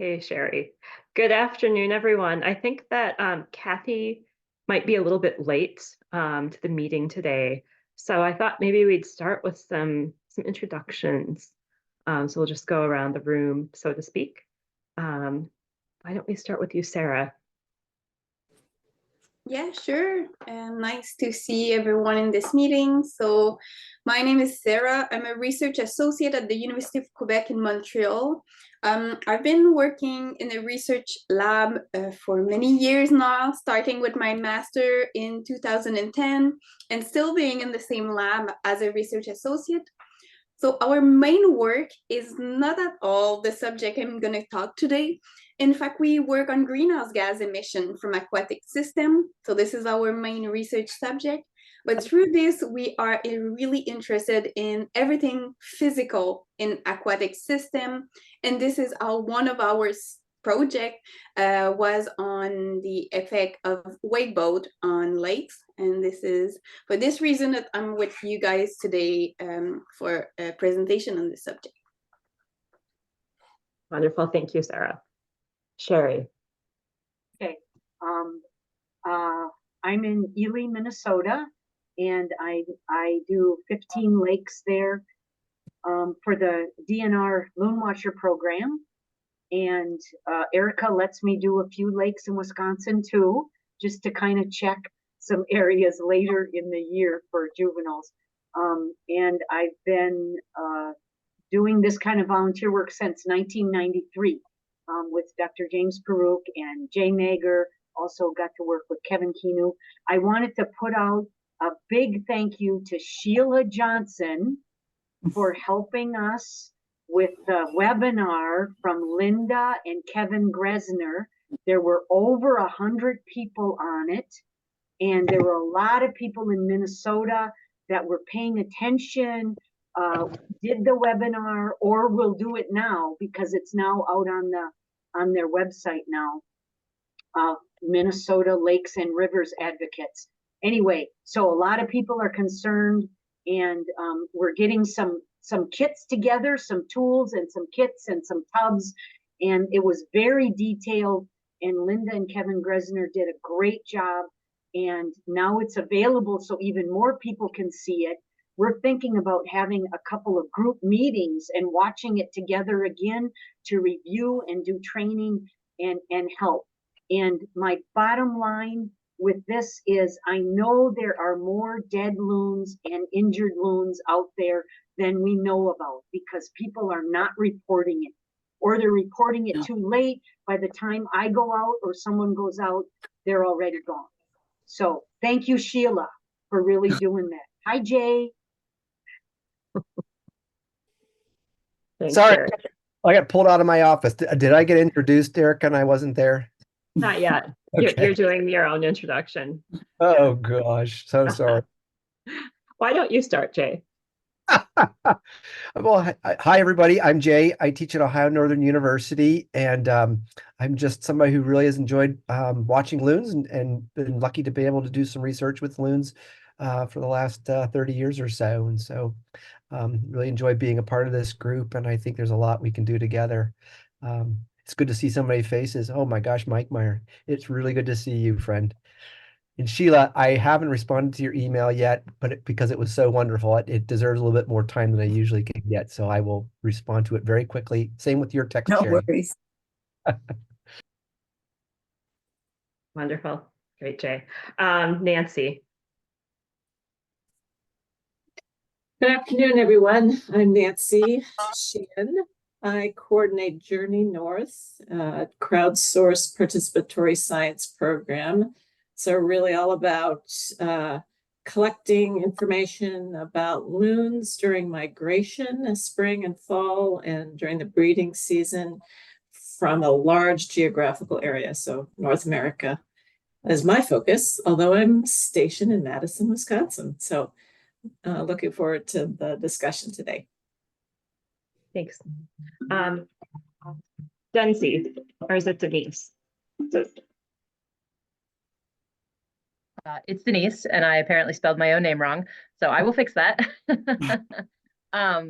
Hey, Sherry. Good afternoon, everyone. I think that Kathy might be a little bit late to the meeting today. So I thought maybe we'd start with some introductions. So we'll just go around the room, so to speak. Um, why don't we start with you, Sarah? Yeah, sure. Nice to see everyone in this meeting. So my name is Sarah. I'm a research associate at the University of Quebec in Montreal. I've been working in a research lab for many years now, starting with my master in 2010 and still being in the same lab as a research associate. So our main work is not at all the subject I'm going to talk today. In fact, we work on greenhouse gas emission from aquatic system. So this is our main research subject. But through this, we are really interested in everything physical in aquatic system. And this is one of our project was on the effect of wakeboard on lakes. And this is for this reason that I'm with you guys today for a presentation on this subject. Wonderful. Thank you, Sarah. Sherry. Okay. I'm in Ely, Minnesota, and I do 15 lakes there for the DNR Loon Watcher program. And Erica lets me do a few lakes in Wisconsin too, just to kind of check some areas later in the year for juveniles. And I've been doing this kind of volunteer work since 1993 with Dr. James Peruk and Jay Mager. Also got to work with Kevin Kinu. I wanted to put out a big thank you to Sheila Johnson for helping us with the webinar from Linda and Kevin Gresner. There were over 100 people on it, and there were a lot of people in Minnesota that were paying attention, did the webinar, or will do it now because it's now out on their website now. Minnesota Lakes and Rivers Advocates. Anyway, so a lot of people are concerned, and we're getting some kits together, some tools and some kits and some tubs, and it was very detailed, and Linda and Kevin Gresner did a great job, and now it's available so even more people can see it. We're thinking about having a couple of group meetings and watching it together again to review and do training and help. And my bottom line with this is I know there are more dead loons and injured loons out there than we know about because people are not reporting it, or they're reporting it too late. By the time I go out or someone goes out, they're already gone. So thank you, Sheila, for really doing that. Hi, Jay. Thanks, Sorry, Sherry. I got pulled out of my office. Did I get introduced, Erica, and I wasn't there? Not yet. Okay. You're doing your own introduction. Oh, gosh. So sorry. Why don't you start, Jay? Well, hi, everybody. I'm Jay. I teach at Ohio Northern University, and I'm just somebody who really has enjoyed watching loons and been lucky to be able to do some research with loons for the last 30 years or so. And so really enjoy being a part of this group, and I think there's a lot we can do together. It's good to see so many faces. Oh my gosh, Mike Meyer. It's really good to see you, friend. And Sheila, I haven't responded to your email yet, but because it was so wonderful, it deserves a little bit more time than I usually can get. So I will respond to it very quickly. Same with your text, No Sherry. worries. Wonderful. Great, Jay. Nancy. Good afternoon, everyone. I'm Nancy Sheehan. I coordinate Journey North, crowdsourced participatory science program. So really all about collecting information about loons during migration, spring and fall, and during the breeding season from a large geographical area. So North America is my focus, although I'm stationed in Madison, Wisconsin. So looking forward to the discussion today. Thanks. Denise, or is it Denise? It's Denise, and I apparently spelled my own name wrong, so I will fix that. Hi,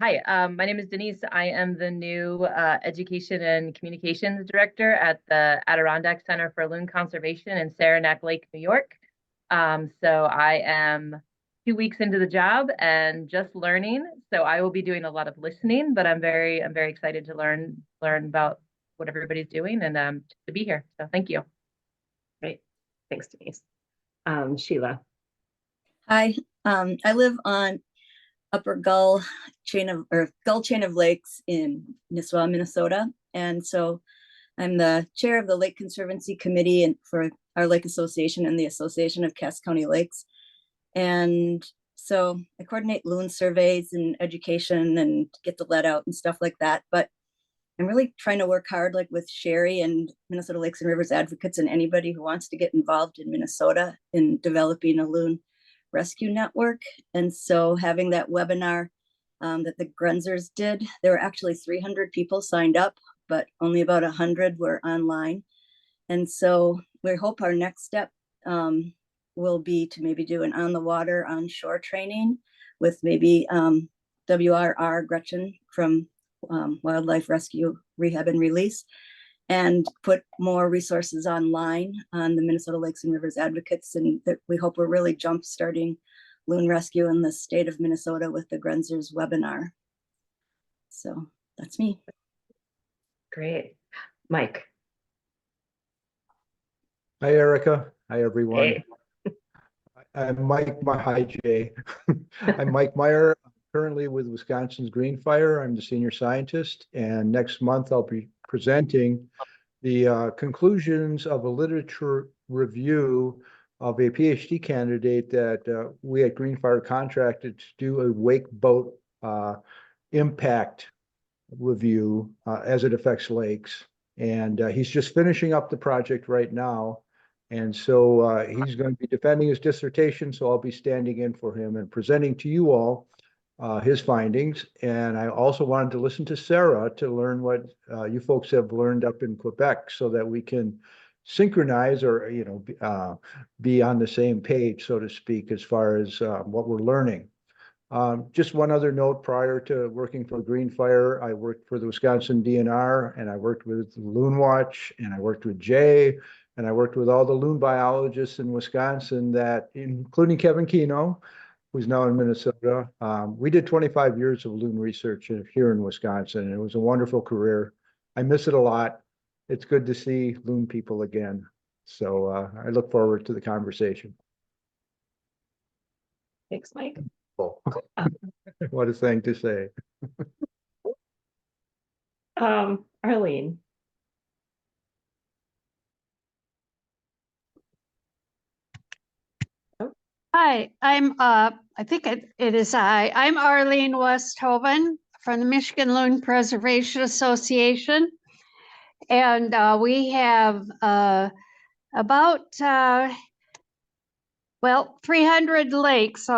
Hi, my name is Denise. I am the new Education and Communications Director at the Adirondack Center for Loon Conservation in Saranac Lake, New York. So I am 2 weeks into the job and just learning. So I will be doing a lot of listening, but I'm very excited to learn about what everybody's doing and to be here. So thank you. Great. Thanks, Denise. Sheila. Hi, I live on Upper Gull chain of lakes in Nisswa, Minnesota. And so I'm the chair of the Lake Conservancy Committee and for our Lake Association and the Association of Cass County Lakes. And so I coordinate loon surveys and education and get the lead out and stuff like that. But I'm really trying to work hard, like with Sherry and Minnesota Lakes and Rivers Advocates and anybody who wants to get involved in Minnesota in developing a loon rescue network. And so having that webinar that the Grenzers did, there were actually 300 people signed up, but only about 100 were online. And so we hope our next step will be to maybe do an on the water, on shore training with maybe WRR Gretchen from Wildlife Rescue Rehab and Release, and put more resources online on the Minnesota Lakes and Rivers Advocates. And that we hope we're really jump starting loon rescue in the state of Minnesota with the Grenzers webinar. So that's me. Great. Mike. Hi, Erica. Hi, everyone. Hey. I'm Mike. Hi, Jay. I'm Mike Meyer. I'm currently with Wisconsin's Green Fire. I'm the senior scientist, and next month I'll be presenting the conclusions of a literature review of a PhD candidate that we at Green Fire contracted to do a wake boat impact review as it affects lakes. And he's just finishing up the project right now. And so he's going to be defending his dissertation, so I'll be standing in for him and presenting to you all his findings. And I also wanted to listen to Sarah to learn what you folks have learned up in Quebec so that we can synchronize or, be on the same page, so to speak, as far as what we're learning. Just one other note, prior to working for Green Fire, I worked for the Wisconsin DNR, and I worked with Loon Watch, and I worked with Jay, and I worked with all the loon biologists in Wisconsin that, including Kevin Keno, who's now in Minnesota. We did 25 years of loon research here in Wisconsin, and it was a wonderful career. I miss it a lot. It's good to see loon people again. So I look forward to the conversation. Thanks, Mike. What a thing to say. Arlene. Hi, I think it is I'm Arlene Westhoven from the Michigan Loon Preservation Association. And we have about, 300 lakes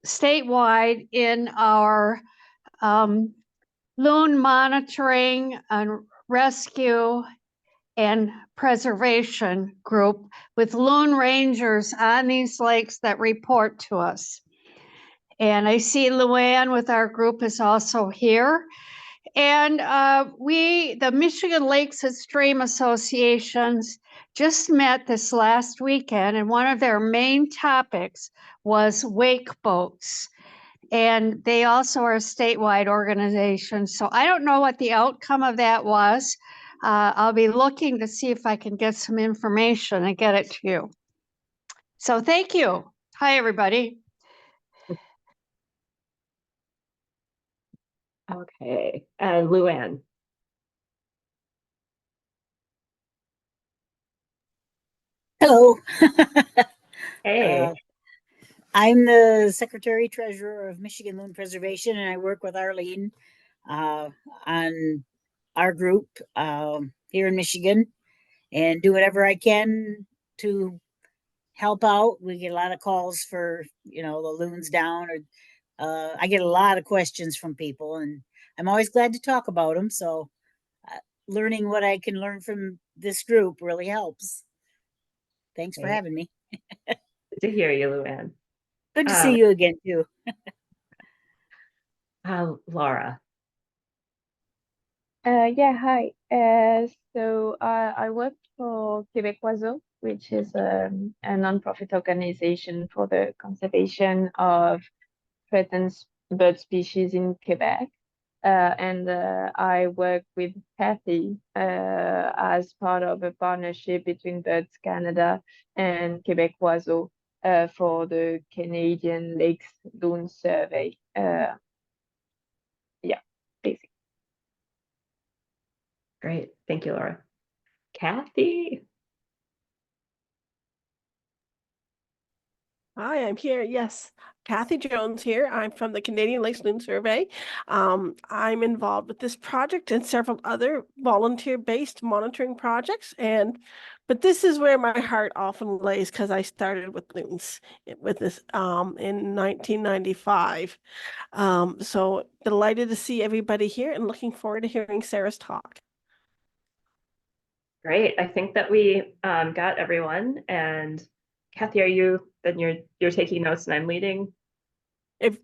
statewide in our loon monitoring and rescue and preservation group with loon rangers on these lakes that report to us. And I see Luann with our group is also here. And the Michigan Lakes and Stream Associations just met this last weekend, and one of their main topics was wake boats. And they also are a statewide organization. So I don't know what the outcome of that was. I'll be looking to see if I can get some information and get it to you. So thank you. Hi, everybody. Okay. And Luann. Hello. Hey. I'm the Secretary Treasurer of Michigan Loon Preservation, and I work with Arlene on our group here in Michigan, and do whatever I can to help out. We get a lot of calls for, the loons down, or I get a lot of questions from people, and I'm always glad to talk about them. So learning what I can learn from this group really helps. Thanks for having me. Good to hear you, Luann. Good to see you again, too. Laura. Yeah, hi. I work for Québec Oiseau, which is a nonprofit organization for the conservation of threatened bird species in Quebec. I work with Kathy as part of a partnership between Birds Canada and Québec Oiseau for the Canadian Lakes Loon survey. Yeah, basically. Great. Thank you, Laura. Kathy. Hi, I'm here. Yes, Kathy Jones here. I'm from the Canadian Lakes Loon Survey. I'm involved with this project and several other volunteer-based monitoring projects. But this is where my heart often lays because I started with loons with this in 1995. So delighted to see everybody here and looking forward to hearing Sarah's talk. Great. I think that we got everyone. And Kathy, you're taking notes and I'm leading? If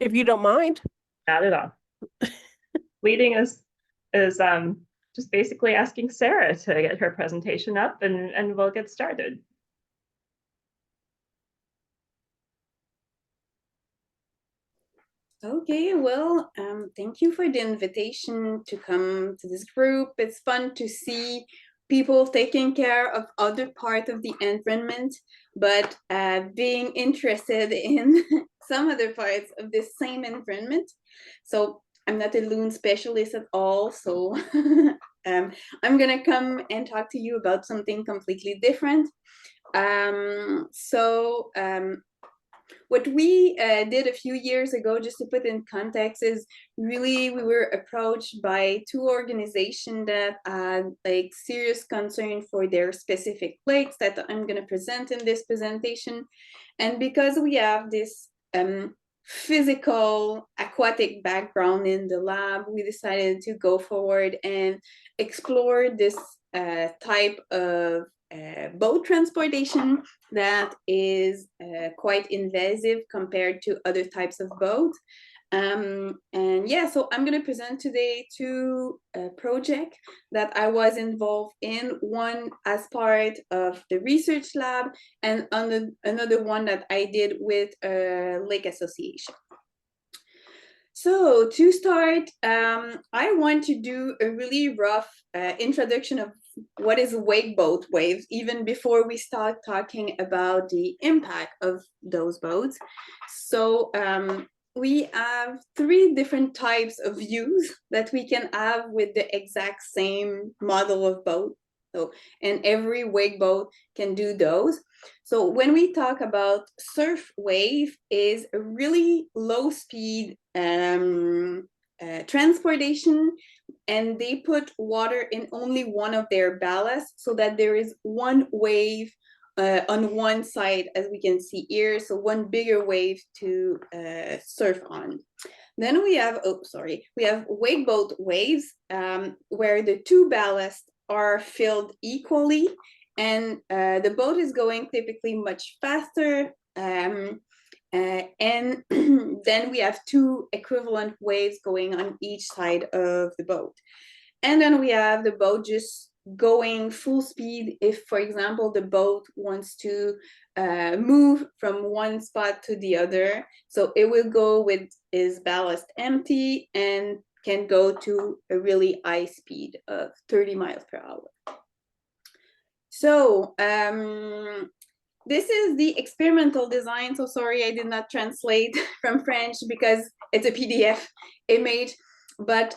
you don't mind. Not at all. Leading is just basically asking Sarah to get her presentation up and we'll get started. Okay, well, thank you for the invitation to come to this group. It's fun to see people taking care of other part of the environment, but being interested in some other parts of the same environment. So I'm not a loon specialist at all, so I'm gonna come and talk to you about something completely different. What we did a few years ago, just to put in context, is really we were approached by two organizations that had like serious concern for their specific lakes that I'm going to present in this presentation. And because we have this physical aquatic background in the lab, we decided to go forward and explore this type of boat transportation that is quite invasive compared to other types of boats. And yeah, so I'm going to present today two projects that I was involved in, one as part of the research lab and another one that I did with a lake association. So to start, I want to do a really rough introduction of what is wake boat waves, even before we start talking about the impact of those boats. So we have three different types of views that we can have with the exact same model of boat. So, and every wake boat can do those. So when we talk about surf wave, is a really low speed transportation, and they put water in only one of their ballast so that there is one wave on one side, as we can see here, so one bigger wave to surf on. Then we have, we have wake boat waves where the two ballasts are filled equally, and the boat is going typically much faster. And then we have two equivalent waves going on each side of the boat. And then we have the boat just going full speed if, for example, the boat wants to move from one spot to the other. So it will go with its ballast empty and can go to a really high speed of 30 miles per hour. So this is the experimental design. So sorry, I did not translate from French because it's a PDF image. But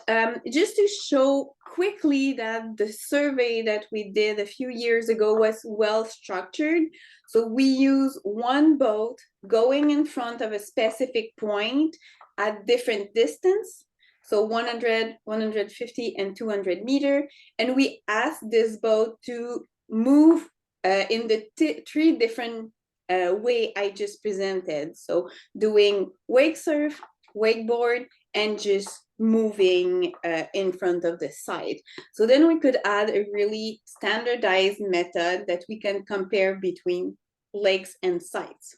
just to show quickly that the survey that we did a few years ago was well structured. So we use one boat going in front of a specific point at different distance. So 100, 150, and 200 meters. And we ask this boat to move in the three different way I just presented. So doing wake surf, wakeboard, and just moving in front of the side. So then we could add a really standardized method that we can compare between lakes and sites.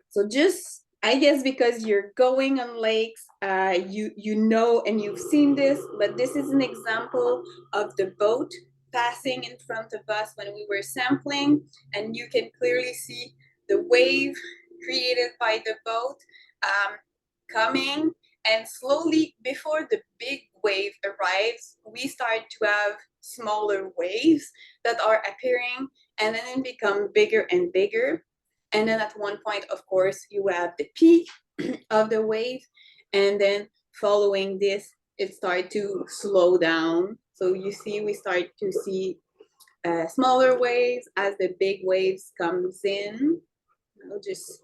So just I guess because you're going on lakes, you know and you've seen this, but this is an example of the boat passing in front of us when we were sampling, and you can clearly see the wave created by the boat coming, and slowly before the big wave arrives, we start to have smaller waves that are appearing, and then it become bigger and bigger. And then at one point, of course, you have the peak of the wave, and then following this, it starts to slow down. So you see, we start to see smaller waves as the big waves comes in. I'll just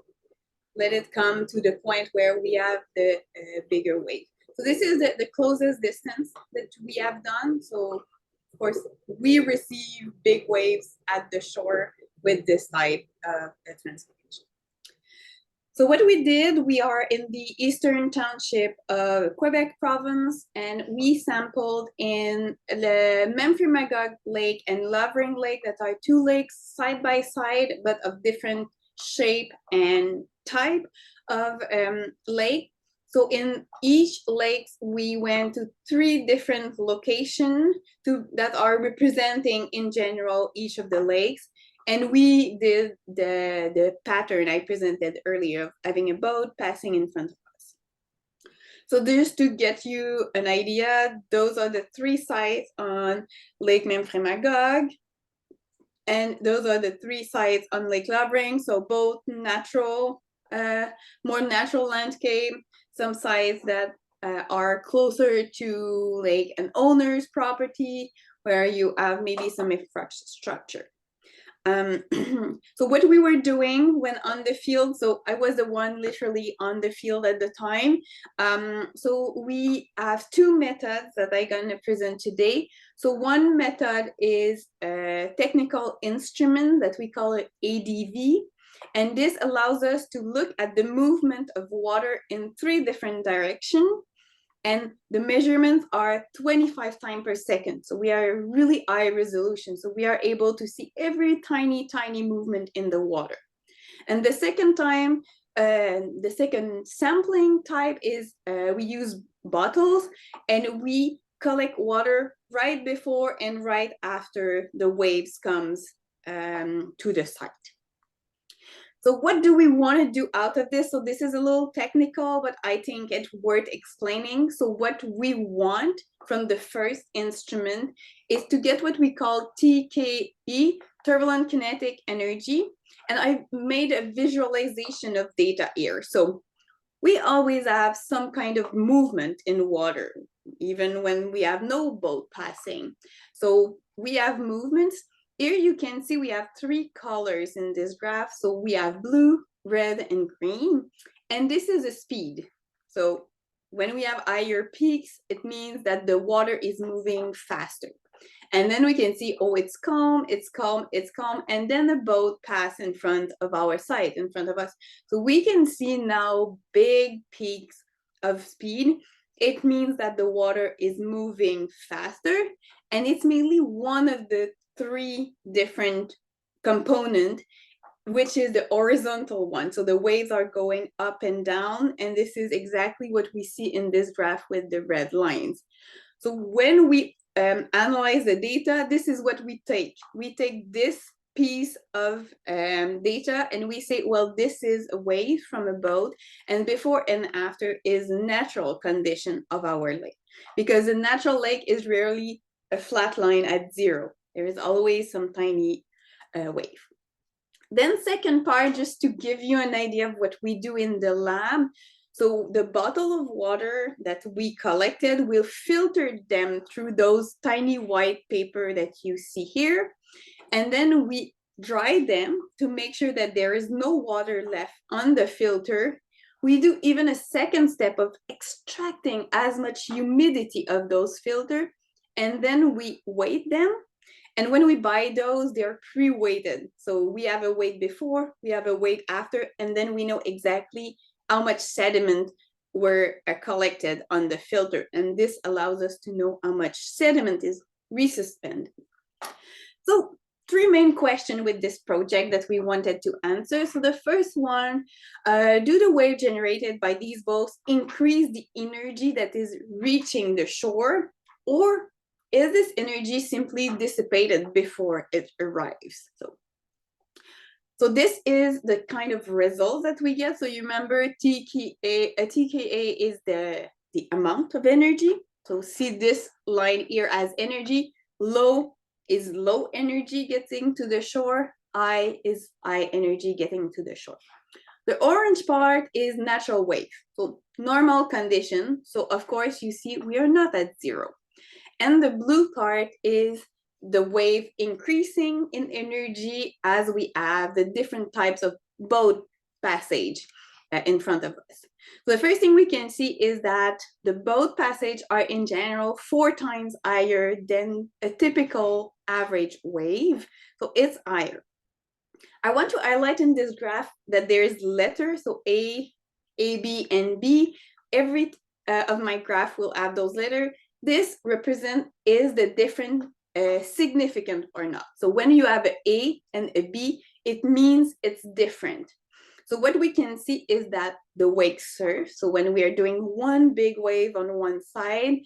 let it come to the point where we have the bigger wave. So this is the closest distance that we have done. So of course, we receive big waves at the shore with this type of transformation. So what we did, we are in the Eastern Township of Quebec province, and we sampled in the Memphremagog Lake and Lovering Lake, that are two lakes side by side, but of different shape and type of lake. So in each lakes, we went to 3 different locations that are representing in general each of the lakes. And we did the pattern I presented earlier of having a boat passing in front of us. So just to get you an idea, those are the 3 sites on Lake Memphremagog. And those are the 3 sites on Lake Lovering. So both natural, more natural landscape, some sites that are closer to like an owner's property where you have maybe some infrastructure. So what we were doing when on the field, so I was the one literally on the field at the time. So we have 2 methods that I'm gonna present today. So one method is a technical instrument that we call it ADV. And this allows us to look at the movement of water in 3 different directions. And the measurements are 25 times per second. So we are really high resolution. So we are able to see every tiny movement in the water. And the second time, the second sampling type is we use bottles, and we collect water right before and right after the waves comes to the site. So what do we want to do out of this? So this is a little technical, but I think it's worth explaining. So what we want from the first instrument is to get what we call TKE, turbulent kinetic energy. And I made a visualization of data here. So we always have some kind of movement in water, even when we have no boat passing. So we have movements. Here you can see we have 3 colors in this graph. So we have blue, red, and green. And this is a speed. So when we have higher peaks, it means that the water is moving faster. And then we can see, oh, it's calm, it's calm, it's calm. And then the boat passes in front of our site, in front of us. So we can see now big peaks of speed. It means that the water is moving faster. And it's mainly one of the 3 different components, which is the horizontal one. So the waves are going up and down. And this is exactly what we see in this graph with the red lines. So when we analyze the data, this is what we take. We take this piece of data and we say, well, this is a wave from a boat, and before and after is natural condition of our lake. Because a natural lake is rarely a flat line at 0. There is always some tiny wave. Then second part, just to give you an idea of what we do in the lab. So the bottle of water that we collected, we'll filter them through those tiny white paper that you see here. And then we dry them to make sure that there is no water left on the filter. We do even a second step of extracting as much humidity of those filters. And then we weight them. And when we buy those, they're pre-weighted. So we have a weight before, we have a weight after, and then we know exactly how much sediment were collected on the filter. And this allows us to know how much sediment is resuspended. So three main questions with this project that we wanted to answer. So the first one, do the wave generated by these boats increase the energy that is reaching the shore, or is this energy simply dissipated before it arrives? So this is the kind of result that we get. So you remember TKA is the amount of energy. So see this line here as energy. Low is low energy getting to the shore. I is high energy getting to the shore. The orange part is natural wave, so normal condition. So of course you see we are not at zero. And the blue part is the wave increasing in energy as we have the different types of boat passage in front of us. So the first thing we can see is that the boat passage are in general 4 times higher than a typical average wave. So it's higher. I want to highlight in this graph that there is letters, so A, B, and B. Every of my graph will have those letters. This represent is the different significant or not. So when you have an A and a B, it means it's different. So what we can see is that the wake surf, so when we are doing one big wave on one side,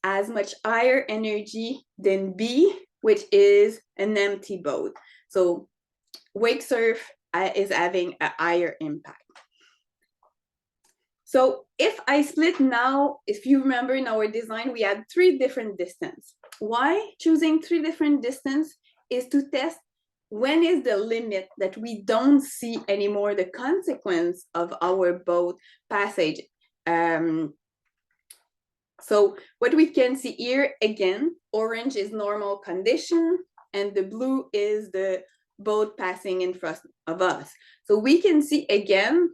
has much higher energy than B, which is an empty boat. So wake surf is having a higher impact. So if I split now, if you remember in our design, we had 3 different distance. Why choosing 3 different distance is to test when is the limit that we don't see anymore the consequence of our boat passage. So what we can see here, again, orange is normal condition and the blue is the boat passing in front of us. So we can see again,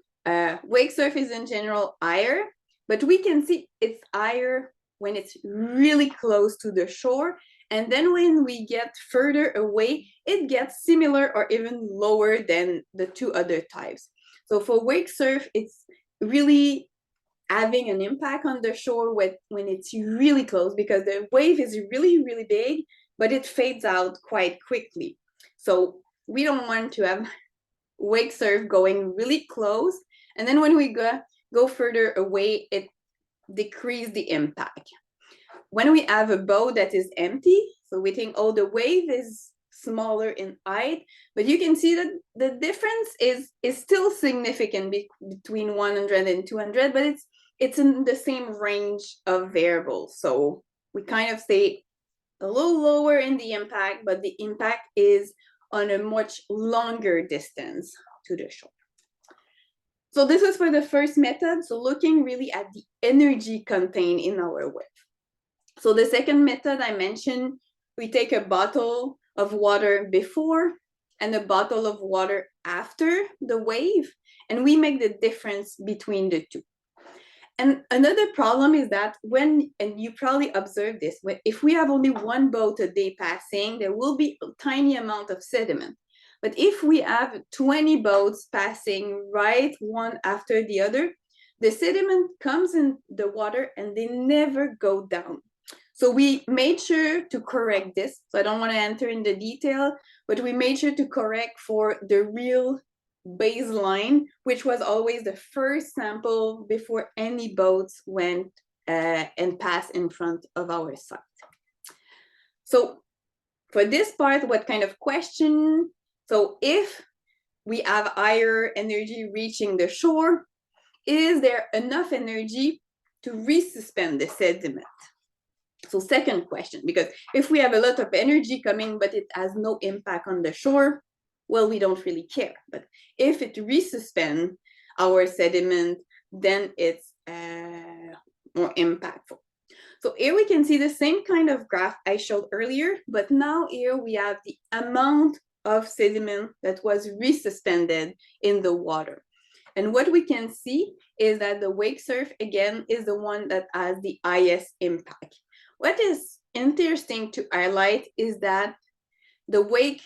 wake surf is in general higher, but we can see it's higher when it's really close to the shore. And then when we get further away, it gets similar or even lower than the 2 other types. So for wake surf, it's really having an impact on the shore when it's really close, because the wave is really, really big, but it fades out quite quickly. So we don't want to have wake surf going really close. And then when we go further away, it decreases the impact. When we have a boat that is empty, so we think, oh, the wave is smaller in height, but you can see that the difference is still significant between 100 and 200, but it's in the same range of variables. So we kind of say a little lower in the impact, but the impact is on a much longer distance to the shore. So this is for the first method, so looking really at the energy contained in our wave. So the second method I mentioned, we take a bottle of water before and a bottle of water after the wave, and we make the difference between the 2. And another problem is that and you probably observed this, if we have only 1 boat a day passing, there will be a tiny amount of sediment. But if we have 20 boats passing right one after the other, the sediment comes in the water and they never go down. So we made sure to correct this. So I don't want to enter in the detail, but we made sure to correct for the real baseline, which was always the first sample before any boats went and passed in front of our site. So for this part, what kind of question? So if we have higher energy reaching the shore, is there enough energy to resuspend the sediment? So second question, because if we have a lot of energy coming, but it has no impact on the shore, well, we don't really care. But if it resuspends our sediment, then it's more impactful. So here we can see the same kind of graph I showed earlier, but now here we have the amount of sediment that was resuspended in the water. And what we can see is that the wake surf, again, is the one that has the highest impact. What is interesting to highlight is that the wake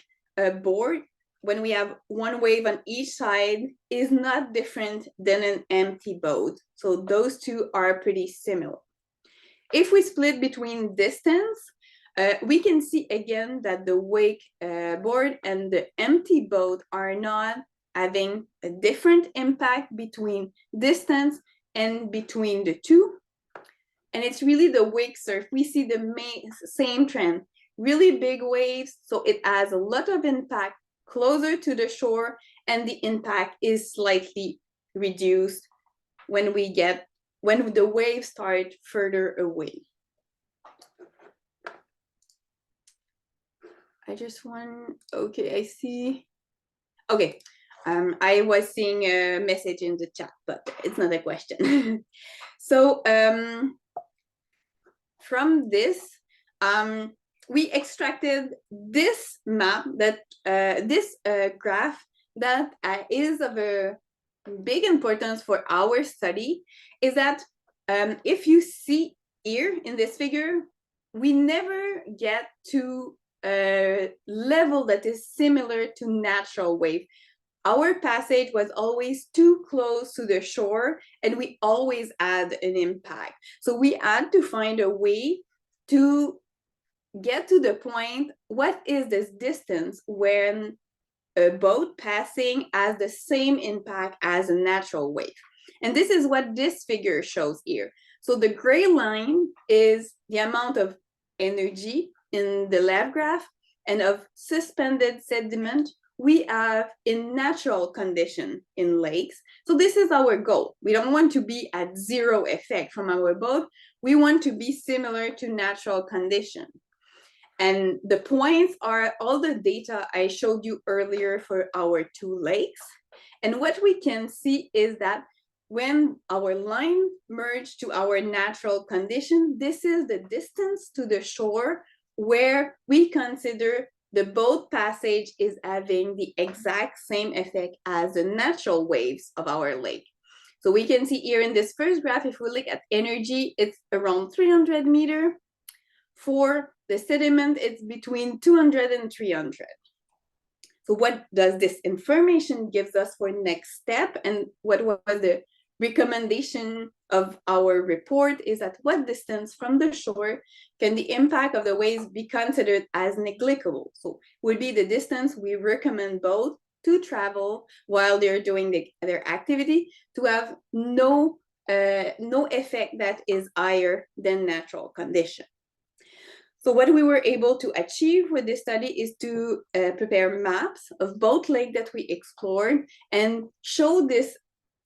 board, when we have 1 wave on each side, is not different than an empty boat. So those 2 are pretty similar. If we split between distance, we can see again that the wake board and the empty boat are not having a different impact between distance and between the two. And it's really the wake surf. We see the same trend, really big waves. So it has a lot of impact closer to the shore, and the impact is slightly reduced when the waves start further away. Okay, I see. Okay, I was seeing a message in the chat, but it's not a question. So from this, we extracted this map that this graph that is of a big importance for our study. Is that if you see here in this figure, we never get to a level that is similar to natural wave. Our passage was always too close to the shore, and we always had an impact. So we had to find a way to get to the point, what is this distance when a boat passing has the same impact as a natural wave? And this is what this figure shows here. So the gray line is the amount of energy in the left graph and of suspended sediment we have in natural condition in lakes. So this is our goal. We don't want to be at zero effect from our boat. We want to be similar to natural condition. And the points are all the data I showed you earlier for our two lakes. And what we can see is that when our line merged to our natural condition, this is the distance to the shore where we consider the boat passage is having the exact same effect as the natural waves of our lake. So we can see here in this first graph, if we look at energy, it's around 300 meters. For the sediment, it's between 200 and 300. So what does this information gives us for next step? And what was the recommendation of our report is at what distance from the shore can the impact of the waves be considered as negligible? So would be the distance we recommend both to travel while they're doing their activity to have no effect that is higher than natural condition. So what we were able to achieve with this study is to prepare maps of both lakes that we explored and show this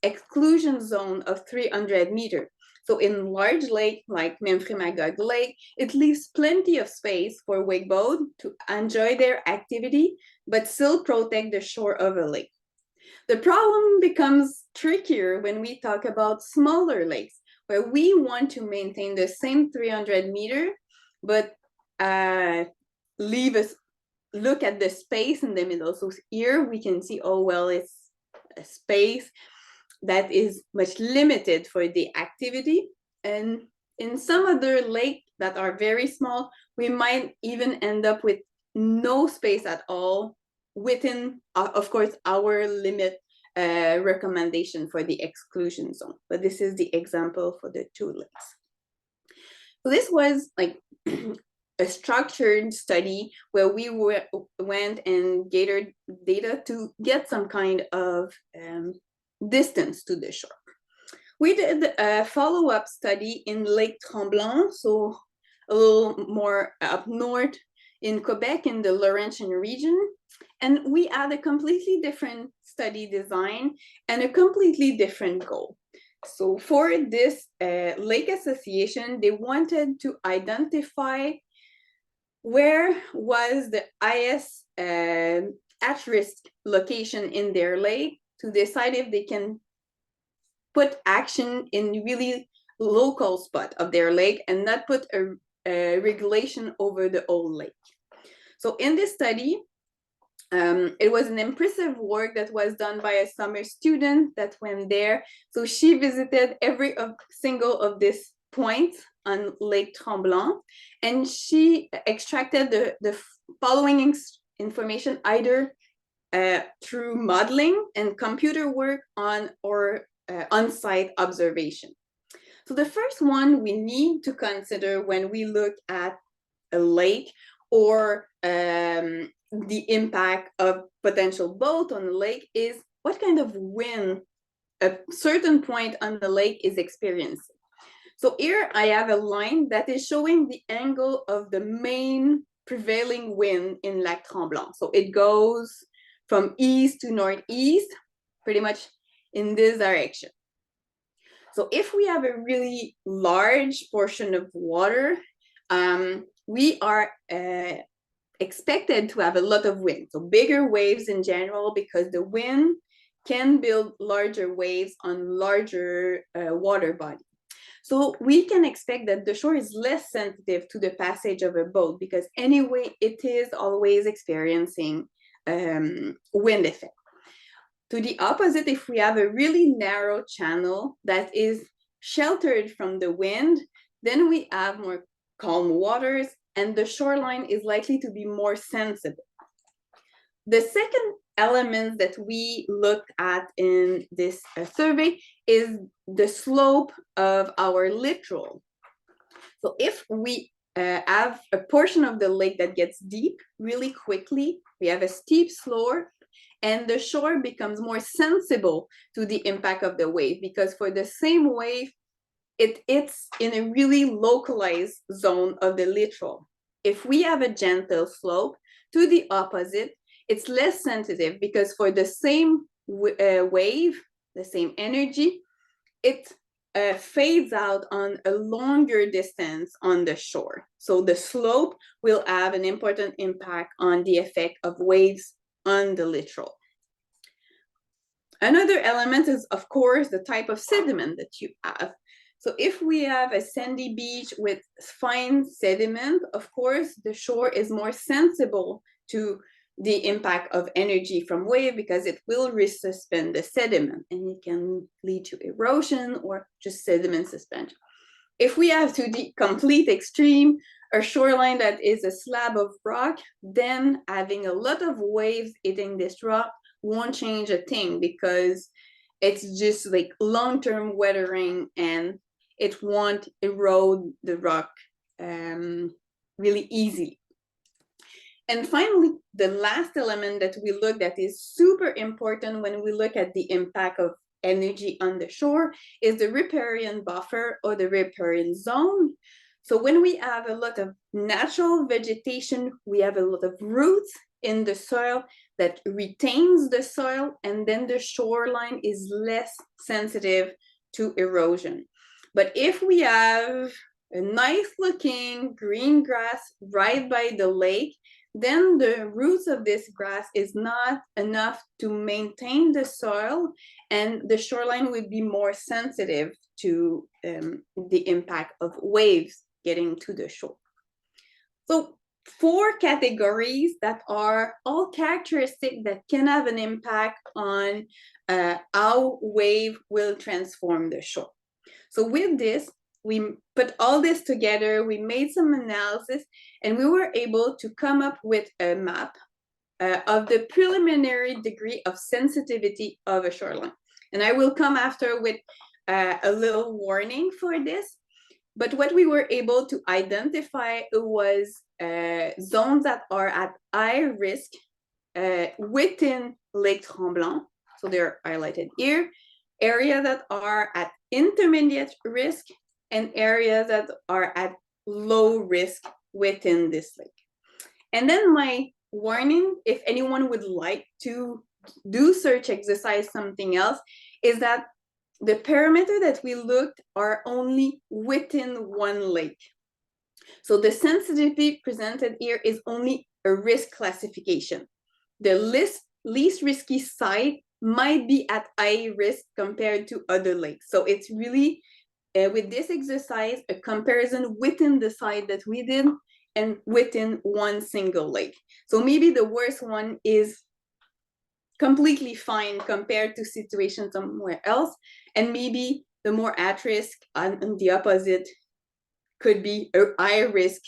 exclusion zone of 300 meters. So in large lake like Memphremagog Lake, it leaves plenty of space for wakeboat to enjoy their activity, but still protect the shore of a lake. The problem becomes trickier when we talk about smaller lakes, where we want to maintain the same 300 meters, but look at the space in the middle. So here we can see, oh, well, it's a space that is much limited for the activity. And in some other lakes that are very small, we might even end up with no space at all within, of course, our limit recommendation for the exclusion zone. But this is the example for the two lakes. So this was like a structured study where we went and gathered data to get some kind of distance to the shore. We did a follow-up study in Lake Tremblant, so a little more up north in Quebec in the Laurentian region. And we had a completely different study design and a completely different goal. So for this lake association, they wanted to identify where was the highest at-risk location in their lake to decide if they can put action in really local spot of their lake and not put a regulation over the whole lake. So in this study, it was an impressive work that was done by a summer student that went there. So she visited every single of these points on Lake Tremblant, and she extracted the following information either through modeling and computer work or on-site observation. So the first one we need to consider when we look at a lake, or the impact of potential boat on the lake, is what kind of wind a certain point on the lake is experiencing. So here I have a line that is showing the angle of the main prevailing wind in Lac Tremblant. So it goes from east to northeast, pretty much in this direction. So if we have a really large portion of water, we are expected to have a lot of wind. So bigger waves in general, because the wind can build larger waves on larger water body. So we can expect that the shore is less sensitive to the passage of a boat, because anyway, it is always experiencing wind effect. To the opposite, if we have a really narrow channel that is sheltered from the wind, then we have more calm waters, and the shoreline is likely to be more sensitive. The second element that we looked at in this survey is the slope of our littoral. So if we have a portion of the lake that gets deep really quickly, we have a steep slope, and the shore becomes more sensible to the impact of the wave, because for the same wave, it's in a really localized zone of the littoral. If we have a gentle slope, to the opposite, it's less sensitive, because for the same wave, the same energy, it fades out on a longer distance on the shore. So the slope will have an important impact on the effect of waves on the littoral. Another element is, of course, the type of sediment that you have. So if we have a sandy beach with fine sediment, of course, the shore is more sensible to the impact of energy from wave, because it will resuspend the sediment, and it can lead to erosion or just sediment suspension. If we have to the complete extreme, a shoreline that is a slab of rock, then having a lot of waves hitting this rock won't change a thing, because it's just like long-term weathering, and it won't erode the rock really easily. And finally, the last element that we look at is super important when we look at the impact of energy on the shore is the riparian buffer, or the riparian zone. So when we have a lot of natural vegetation, we have a lot of roots in the soil that retains the soil, and then the shoreline is less sensitive to erosion. But if we have a nice looking green grass right by the lake, then the roots of this grass is not enough to maintain the soil, and the shoreline would be more sensitive to the impact of waves getting to the shore. So 4 categories that are all characteristic that can have an impact on how wave will transform the shore. So with this, we put all this together, we made some analysis, and we were able to come up with a map of the preliminary degree of sensitivity of a shoreline. And I will come after with a little warning for this. But what we were able to identify was zones that are at high risk within Lake Tremblant. So they're highlighted here. Areas that are at intermediate risk, and areas that are at low risk within this lake. And then my warning, if anyone would like to do search exercise something else, is that the parameter that we looked are only within one lake. So the sensitivity presented here is only a risk classification. The least risky site might be at high risk compared to other lakes. So it's really, with this exercise, a comparison within the site that we did and within one single lake. So maybe the worst one is completely fine compared to situation somewhere else, and maybe the more at risk on the opposite could be a high risk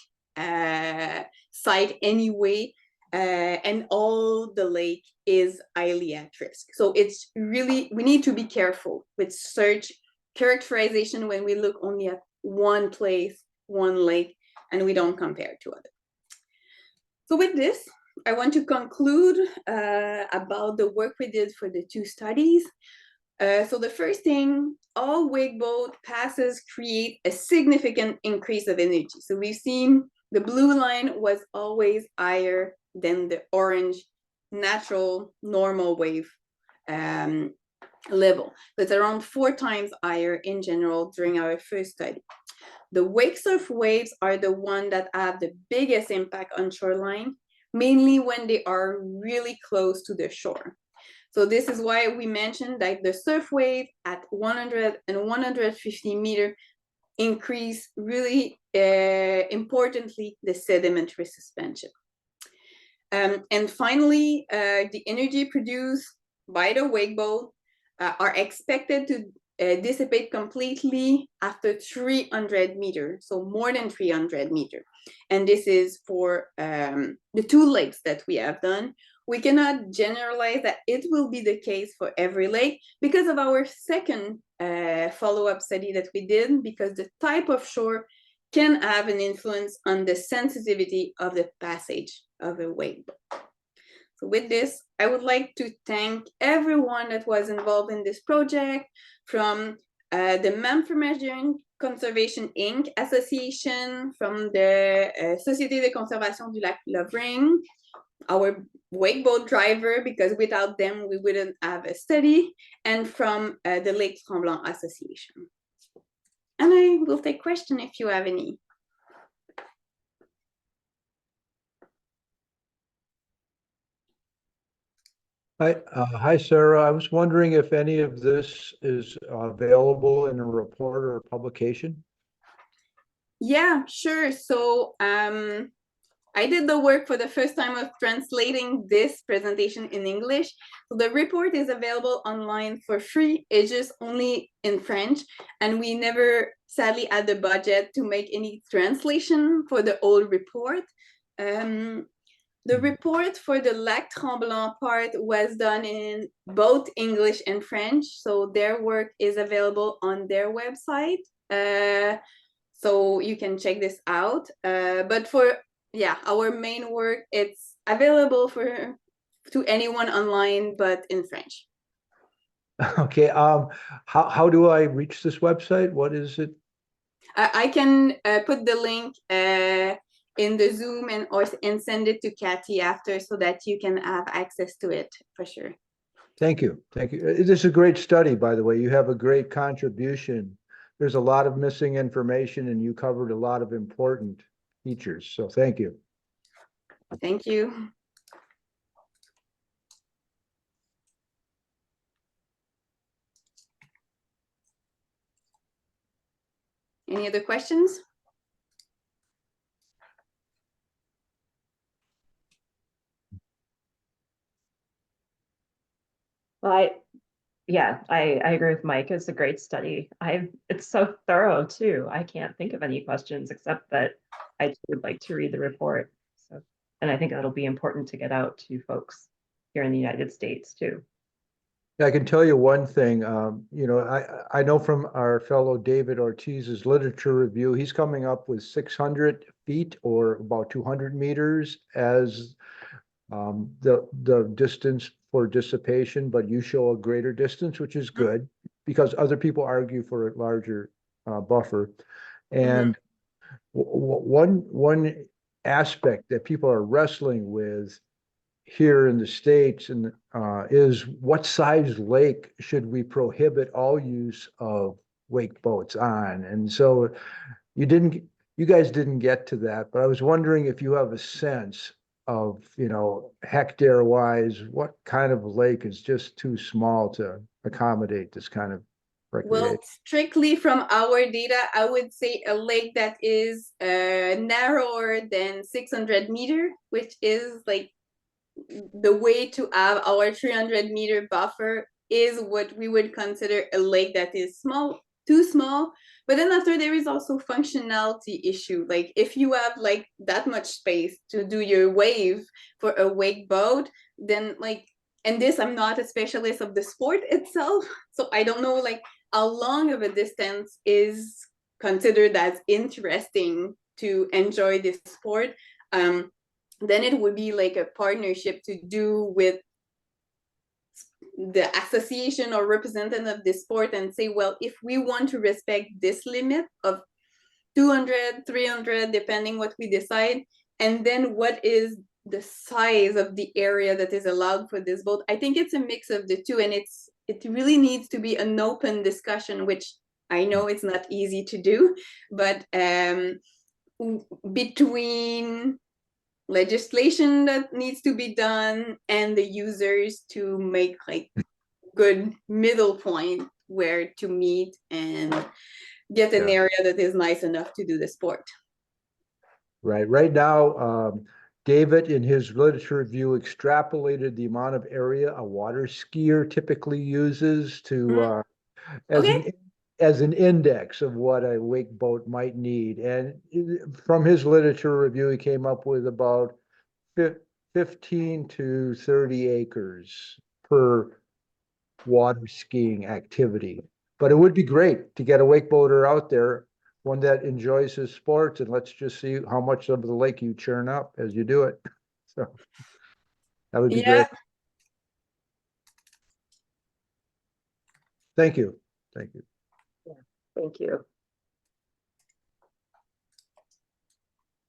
site anyway, and all the lake is highly at risk. So it's really, we need to be careful with search characterization when we look only at one place, one lake, and we don't compare to others. So with this, I want to conclude about the work we did for the two studies. So the first thing, all wakeboat passes create a significant increase of energy. So we've seen the blue line was always higher than the orange natural normal wave level. That's around 4 times higher in general during our first study. The wake surf waves are the ones that have the biggest impact on shoreline, mainly when they are really close to the shore. So this is why we mentioned that the surf wave at 100 and 150 meter increase really importantly the sedimentary suspension. And finally, the energy produced by the wakeboat are expected to dissipate completely after 300 meters, so more than 300 meters. And this is for the 2 lakes that we have done. We cannot generalize that it will be the case for every lake because of our second follow-up study that we did, because the type of shore can have an influence on the sensitivity of the passage of a wakeboat. So with this, I would like to thank everyone that was involved in this project, from the Mamfremaging Conservation Inc. Association, from the Société de Conservation du Lac Lovering, our wakeboat driver, because without them we wouldn't have a study, and from the Lake Tremblant Association. And I will take questions if you have any. Hi, Sarah. I was wondering if any of this is available in a report or a publication? Yeah, sure. So I did the work for the first time of translating this presentation in English. So the report is available online for free. It's just only in French. And we never, sadly, had the budget to make any translation for the old report. The report for the Lac Tremblant part was done in both English and French. So their work is available on their website. So you can check this out. But for our main work, it's available to anyone online, but in French. Okay. How do I reach this website? What is it? I can put the link in the Zoom and send it to Kathy after, so that you can have access to it for sure. Thank you. Thank you. This is a great study, by the way. You have a great contribution. There's a lot of missing information, and you covered a lot of important features. So thank you. Thank you. Any other questions? Well, I agree with Mike. It's a great study. It's so thorough too. I can't think of any questions except that I would like to read the report. So, and I think that'll be important to get out to folks here in the United States too. I can tell you one thing. I know from our fellow David Ortiz's literature review, he's coming up with 600 feet or about 200 meters as the distance for dissipation, but you show a greater distance, which is good because other people argue for a larger buffer. And one aspect that people are wrestling with here in the States and is what size lake should we prohibit all use of wake boats on? And so you guys didn't get to that, but I was wondering if you have a sense of, hectare wise, what kind of lake is just too small to accommodate this kind of recreation? Well, strictly from our data, I would say a lake that is narrower than 600 meters, which is like the way to have our 300-meter buffer, is what we would consider a lake that is too small. But then after, there is also functionality issue. Like if you have like that much space to do your wave for a wake boat, then and this, I'm not a specialist of the sport itself, so I don't know like how long of a distance is considered as interesting to enjoy this sport. then it would be like a partnership to do with the association or representative of the sport and say, well, if we want to respect this limit of 200, 300, depending what we decide, and then what is the size of the area that is allowed for this boat. I think it's a mix of the two, and it really needs to be an open discussion, which I know it's not easy to do, but between legislation that needs to be done and the users to make like good middle point where to meet and get an area that is nice enough to do the sport. Right. Right now, David, in his literature review, extrapolated the amount of area a water skier typically uses to as an index of what a wake boat might need. And from his literature review, he came up with about 15 to 30 acres per water skiing activity. But it would be great to get a wakeboarder out there, one that enjoys his sports, and let's just see how much of the lake you churn up as you do it. So that would be great. Thank you. Thank you. Yeah, thank you.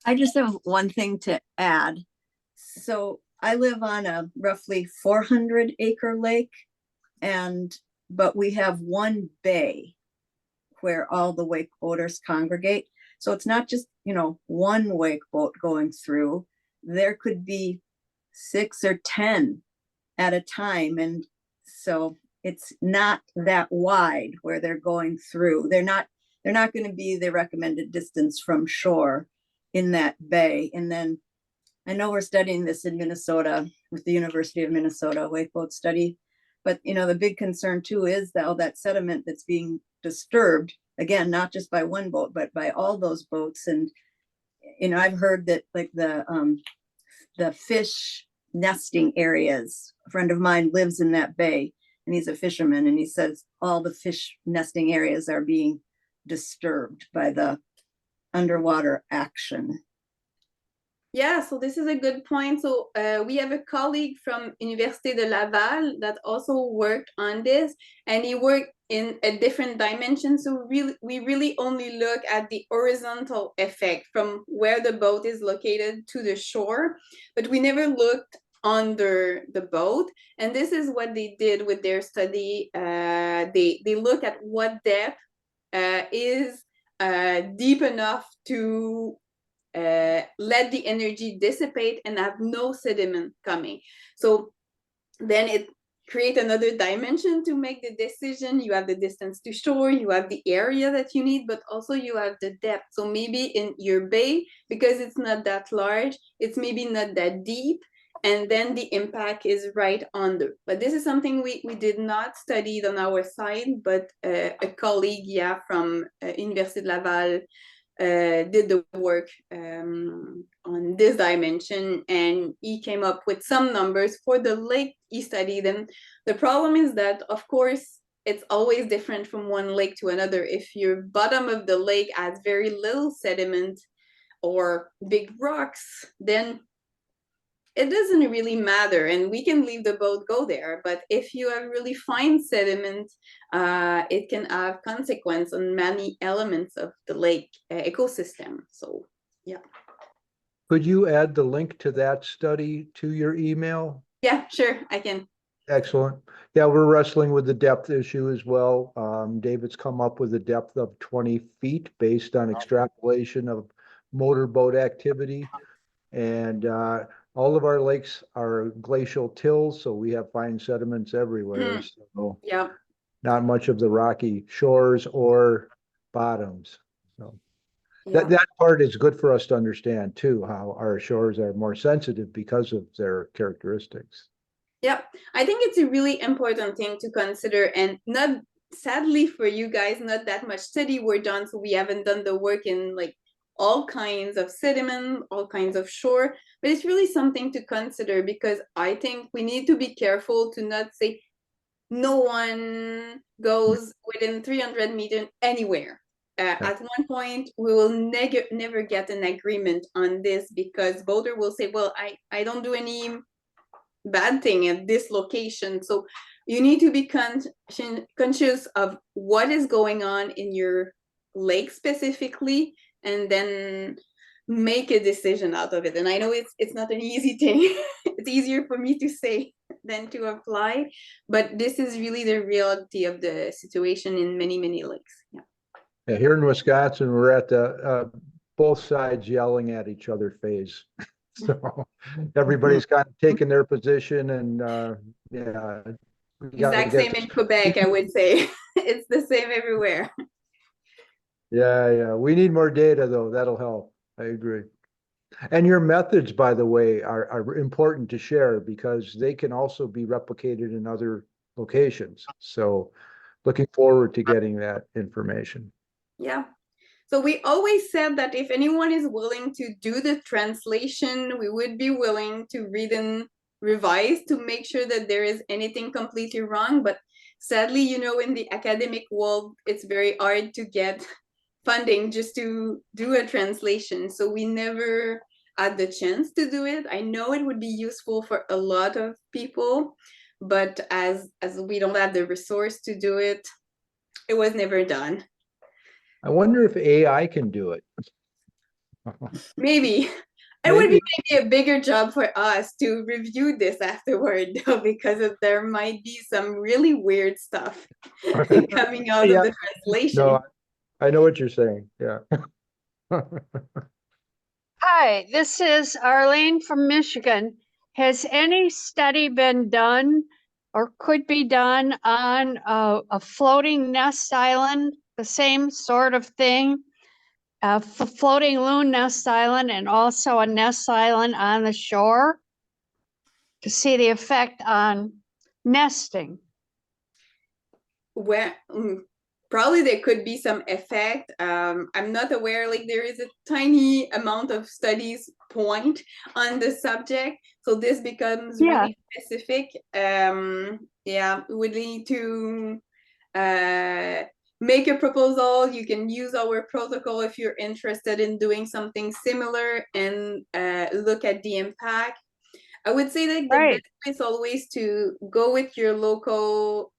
I just have one thing to add. So I live on a roughly 400-acre lake, but we have one bay where all the wakeboarders congregate. So it's not just, one wake boat going through. There could be 6 or 10 at a time. And so it's not that wide where they're going through. They're not going to be the recommended distance from shore in that bay. And then I know we're studying this in Minnesota with the University of Minnesota wakeboat study, but the big concern too is that all that sediment that's being disturbed, again, not just by one boat, but by all those boats. And I've heard that like the fish nesting areas, a friend of mine lives in that bay and he's a fisherman, and he says all the fish nesting areas are being disturbed by the underwater action. Yeah, so this is a good point. So we have a colleague from Université de Laval that also worked on this, and he worked in a different dimension. So we really only look at the horizontal effect from where the boat is located to the shore, but we never looked under the boat. And this is what they did with their study. They look at what depth is deep enough to let the energy dissipate and have no sediment coming. So then it create another dimension to make the decision. You have the distance to shore, you have the area that you need, but also you have the depth. So maybe in your bay, because it's not that large, it's maybe not that deep, and then the impact is right under. But this is something we did not study on our side, but a colleague, from Université de Laval did the work on this dimension, and he came up with some numbers for the lake he studied. And the problem is that, of course, it's always different from one lake to another. If your bottom of the lake has very little sediment or big rocks, then it doesn't really matter, and we can leave the boat go there. But if you have really fine sediment, it can have consequence on many elements of the lake ecosystem. So, yeah. Could you add the link to that study to your email? Yeah, sure, I can. Excellent. Yeah, we're wrestling with the depth issue as well. David's come up with a depth of 20 feet based on extrapolation of motorboat activity. And all of our lakes are glacial tills, so we have fine sediments everywhere. So yeah, not much of the rocky shores or bottoms. So that part is good for us to understand too, how our shores are more sensitive because of their characteristics. Yeah, I think it's a really important thing to consider, and not, sadly for you guys, not that much study were done, so we haven't done the work in like all kinds of sediment, all kinds of shore, but it's really something to consider, because I think we need to be careful to not say no one goes within 300 meters anywhere. At one point, we will never get an agreement on this because Boulder will say, well, I don't do any bad thing at this location. So you need to be conscious of what is going on in your lake specifically, and then make a decision out of it. And I know it's not an easy thing. It's easier for me to say than to apply, but this is really the reality of the situation in many lakes. Yeah. Yeah, here in Wisconsin, we're at the both sides yelling at each other phase. So everybody's kind of taking their position, and yeah. Exact same in Quebec, I would say. It's the same everywhere. Yeah, we need more data though. That'll help. I agree. And your methods, by the way, are important to share because they can also be replicated in other locations. So looking forward to getting that information. Yeah. So we always said that if anyone is willing to do the translation, we would be willing to read and revise to make sure that there is anything completely wrong. But sadly, you know, in the academic world, it's very hard to get funding just to do a translation. So we never had the chance to do it. I know it would be useful for a lot of people, but as we don't have the resource to do it, it was never done. I wonder if AI can do it. Maybe. It would be maybe a bigger job for us to review this afterward, though, because there might be some really weird stuff coming out of the translation. No, I know what you're saying. Yeah. Hi, this is Arlene from Michigan. Has any study been done or could be done on a floating nest island, the same sort of thing? A floating loon nest island and also a nest island on the shore to see the effect on nesting? Well, probably there could be some effect. I'm not aware, like there is a tiny amount of studies point on the subject. So this becomes really specific. Yeah, we would need to make a proposal. You can use our protocol if you're interested in doing something similar and look at the impact. I would say that the best is always to go with your local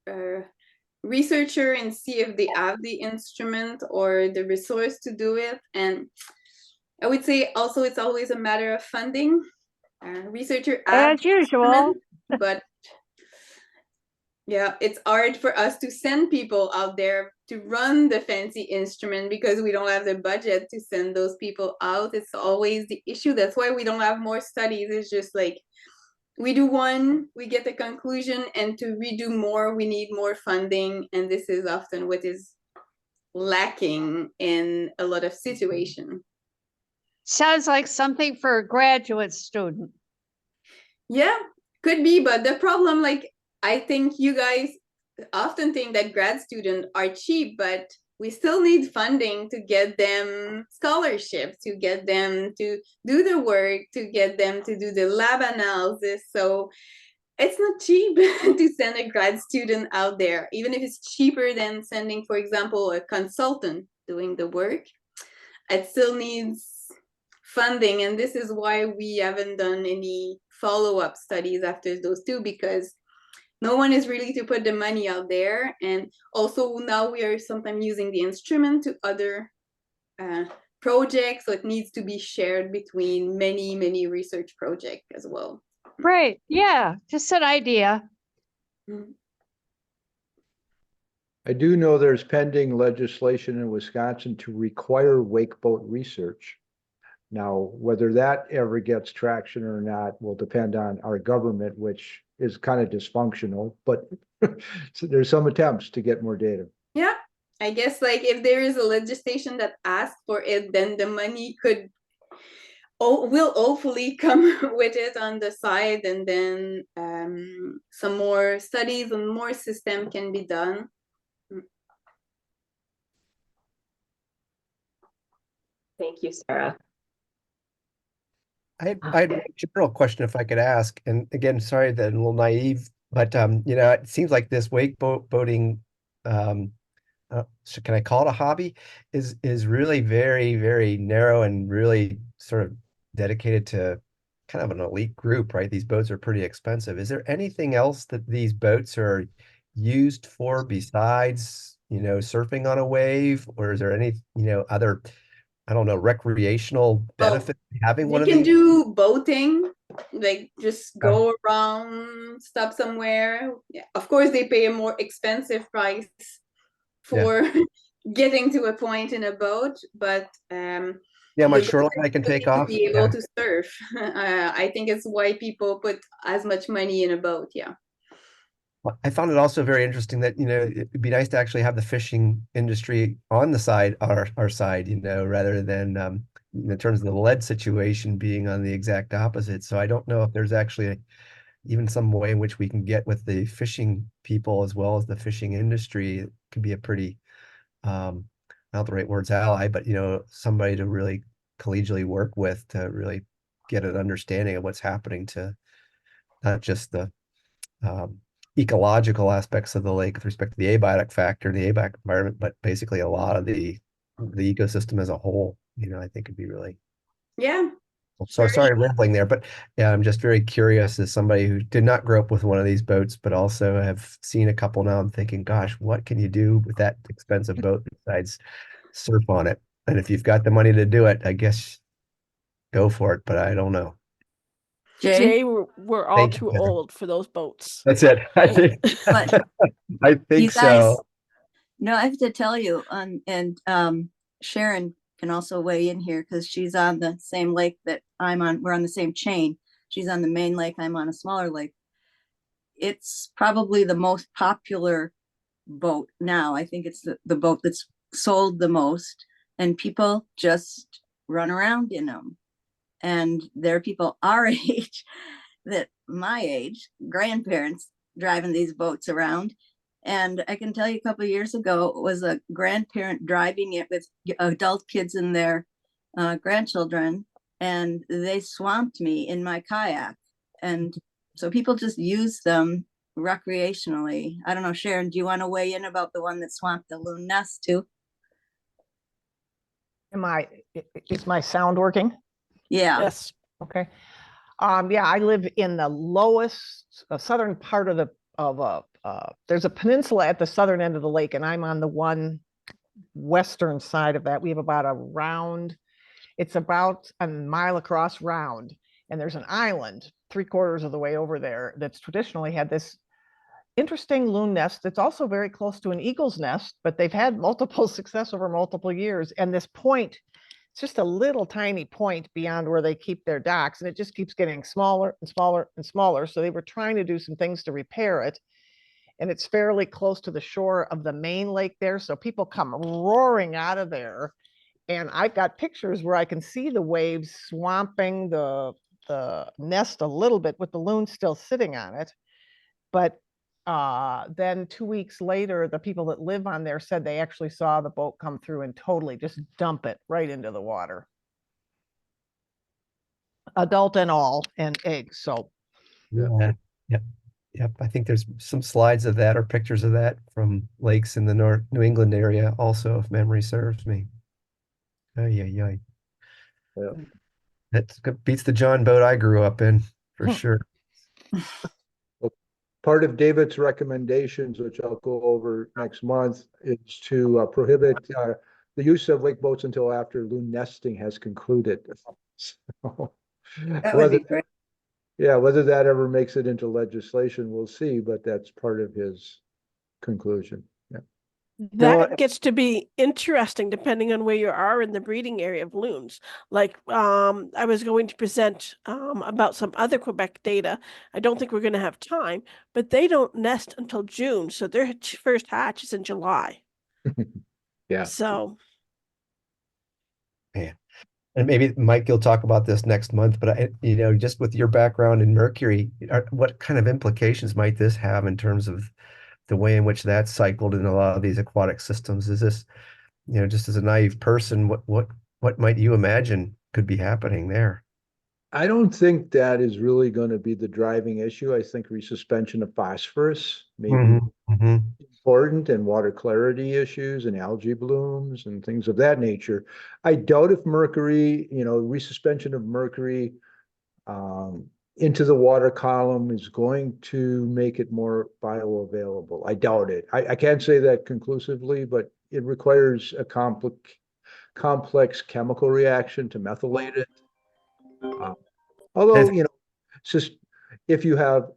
researcher and see if they have the instrument or the resource to do it. And I would say also it's always a matter of funding. Researcher as usual, but yeah, it's hard for us to send people out there to run the fancy instrument because we don't have the budget to send those people out. It's always the issue. That's why we don't have more studies. It's just like we do one, we get the conclusion, and to redo more, we need more funding. And this is often what is lacking in a lot of situations. Sounds like something for a graduate student. Yeah, could be, but the problem, like, I think you guys often think that grad students are cheap, but we still need funding to get them scholarships, to get them to do the work, to get them to do the lab analysis. So it's not cheap to send a grad student out there, even if it's cheaper than sending, for example, a consultant doing the work. It still needs funding. And this is why we haven't done any follow-up studies after those two, because no one is really to put the money out there. And also now we are sometimes using the instrument to other projects. So it needs to be shared between many research projects as well. Right. Yeah. Just an idea. I do know there's pending legislation in Wisconsin to require wake boat research. Now, whether that ever gets traction or not will depend on our government, which is kind of dysfunctional, but so there's some attempts to get more data. Yeah, I guess like if there is a legislation that asks for it, then the money will hopefully come with it on the side, and then some more studies and more system can be done. Thank you, Sarah. I had a general question if I could ask, and again, sorry that I'm a little naive, but you know, it seems like this boating so can I call it a hobby, is really very, very narrow and really sort of dedicated to kind of an elite group, right? These boats are pretty expensive. Is there anything else that these boats are used for besides, surfing on a wave? Or is there any, other, I don't know, recreational benefit to having one They of can these? do boating, like just Okay. go around, stop somewhere. Yeah. Of course, they pay a more expensive price for getting to a point in a boat, but Yeah, my the goal shoreline I can is take really to off. be able Yeah. to surf. I think it's why people put as much money in a boat. Yeah. Well, I found it also very interesting that, it'd be nice to actually have the fishing industry on the side, our side, rather than in terms of the lead situation being on the exact opposite. So I don't know if there's actually even some way in which we can get with the fishing people as well as the fishing industry. It could be a pretty, not the right words, ally, but somebody to really collegially work with to really get an understanding of what's happening to not just the um, ecological aspects of the lake with respect to the abiotic factor, the abiotic environment, but basically a lot of the ecosystem as a whole. I think it'd be really. Yeah. So Very. sorry, rambling there, but yeah, I'm just very curious as somebody who did not grow up with one of these boats, but also have seen a couple now. I'm thinking, gosh, what can you do with that expensive boat besides surf on it? And if you've got the money to do it, I guess go for it, but I don't know. Jay, we're all Thank you, too Heather. old for those boats. That's it. I think, but I you think guys, so. no, I have to tell you, and Sharon can also weigh in here because she's on the same lake that I'm on. We're on the same chain. She's on the main lake. I'm on a smaller lake. It's probably the most popular boat now. I think it's the boat that's sold the most, and people just run around in them. And there are people our age, that my age, grandparents driving these boats around. And I can tell you a couple of years ago, it was a grandparent driving it with adult kids and their grandchildren, and they swamped me in my kayak. And so people just use them recreationally. I don't know, Sharon, do you want to weigh in about the one that swamped the loon nest too? Is my sound working? Yeah. Yes. Okay. Yeah, I live in the lowest southern part of there's a peninsula at the southern end of the lake, and I'm on the one western side of that. We have about it's about a mile across round, and there's an island 3/4 of the way over there that's traditionally had this interesting loon nest that's also very close to an eagle's nest, but they've had multiple success over multiple years. And this point, it's just a little tiny point beyond where they keep their docks, and it just keeps getting smaller and smaller and smaller. So they were trying to do some things to repair it. And it's fairly close to the shore of the main lake there. So people come roaring out of there. And I've got pictures where I can see the waves swamping the nest a little bit with the loon still sitting on it. But then 2 weeks later, the people that live on there said they actually saw the boat come through and totally just dump it right into the water. Adult and all, and eggs. So Yeah. Yep. Yep. I think there's some slides of that or pictures of that from lakes in the North New England area also, if memory serves me. Oh, yeah. Yeah. That beats the John boat I grew up in for sure. Part of David's recommendations, which I'll go over next month, is to prohibit the use of lake boats until after loon nesting has concluded. So, That would be great. yeah, whether that ever makes it into legislation, we'll see, but that's part of his conclusion. Yeah. That gets to be interesting depending on where you are in the breeding area of loons. Like, I was going to present about some other Quebec data. I don't think we're going to have time, but they don't nest until June, so their first hatch is in July. Yeah. So, Yeah. And maybe Mike, you'll talk about this next month, but just with your background in Mercury, what kind of implications might this have in terms of the way in which that's cycled in a lot of these aquatic systems? Is this, just as a naive person, what might you imagine could be happening there? I don't think that is really going to be the driving issue. I think resuspension of phosphorus maybe important, and water clarity issues and algae blooms and things of that nature. I doubt if mercury, resuspension of mercury into the water column is going to make it more bioavailable. I doubt it. I can't say that conclusively, but it requires a complex chemical reaction to methylate it. Although, it's just if you have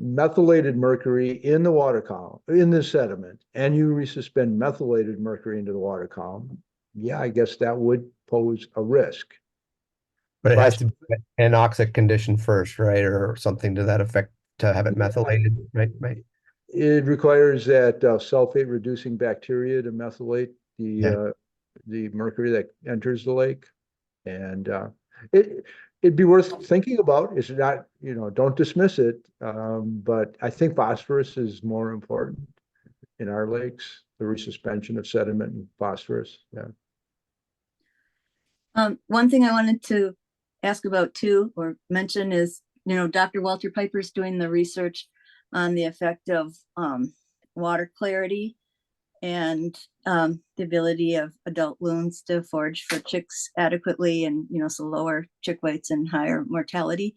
methylated mercury in the water column, in the sediment, and you resuspend methylated mercury into the water column, yeah, I guess that would pose a risk. But it has to be an anoxic condition first, right? Or something to that effect to have it methylated, right? Right. It requires that sulfate reducing bacteria to methylate the mercury that enters the lake. And it'd be worth thinking about. It's not, don't dismiss it. But I think phosphorus is more important in our lakes, the resuspension of sediment and phosphorus. Yeah. One thing I wanted to ask about too, or mention is, Dr. Walter Piper's doing the research on the effect of water clarity and the ability of adult loons to forage for chicks adequately, and so lower chick weights and higher mortality.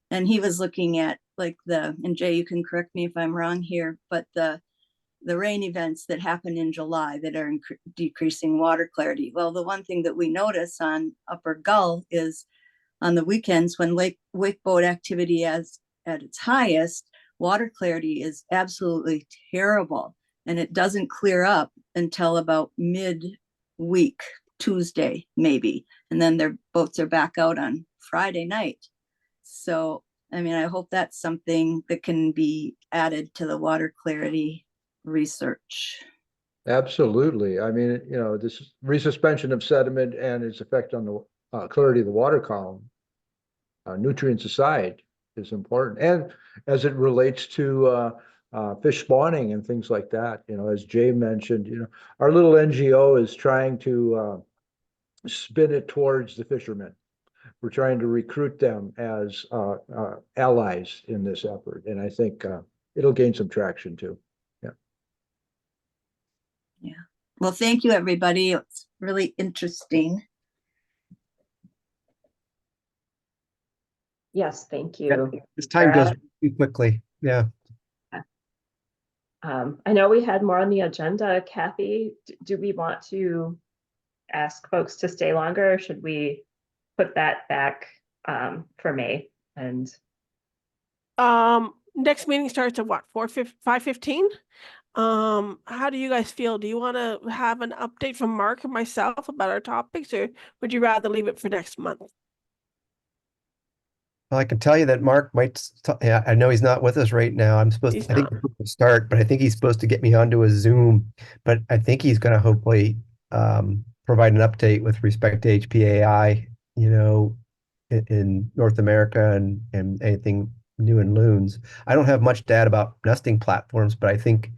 And he was looking at and Jay, you can correct me if I'm wrong here, but the rain events that happen in July that are decreasing water clarity. Well, the one thing that we notice on Upper Gull is on the weekends when wake boat activity is at its highest, water clarity is absolutely terrible. And it doesn't clear up until about mid-week, Tuesday, maybe. And then their boats are back out on Friday night. So, I hope that's something that can be added to the water clarity research. Absolutely. This resuspension of sediment and its effect on the clarity of the water column, nutrients aside, is important. And as it relates to fish spawning and things like that, as Jay mentioned, our little NGO is trying to spin it towards the fishermen. We're trying to recruit them as allies in this effort. And I think it'll gain some traction too. Yeah. Well, thank you, everybody. It's really interesting. Yes, thank you. This time goes too quickly. Yeah. I know we had more on the agenda. Kathy, do we want to ask folks to stay longer, or should we put that back for May? And next meeting starts at what, 5:15? How do you guys feel? Do you want to have an update from Mark and myself about our topics, or would you rather leave it for next month? Well, I can tell you that Mark might, yeah, I know he's not with us right now. I think we're supposed to start, but I think he's supposed to get me onto a Zoom. But I think he's going to hopefully provide an update with respect to HPAI, in North America and anything new in loons. I don't have much data about nesting platforms, but I think